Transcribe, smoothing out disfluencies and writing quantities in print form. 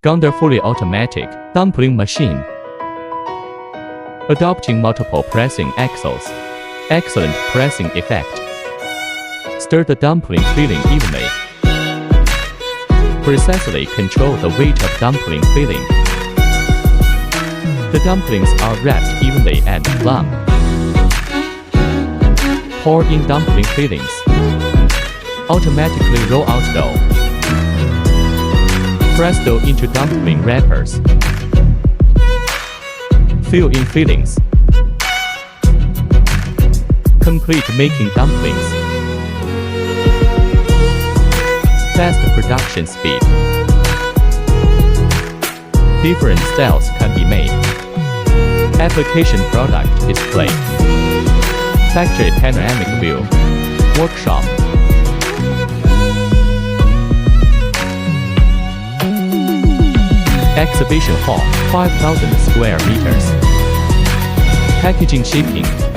Gondor fully automatic dumpling machine. Adopting multiple pressing axles. Excellent pressing effect. Stir the dumpling filling evenly. Precisely control the weight of dumpling filling. The dumplings are wrapped evenly and plump. Pour in dumpling fillings. Automatically roll out dough. Press dough into dumpling wrappers. Fill in fillings. Complete making dumplings. Fast production speed. Different styles can be made. Application product display. Factory panoramic view. Workshop. Exhibition hall, 5,000 square meters. Packaging shipping.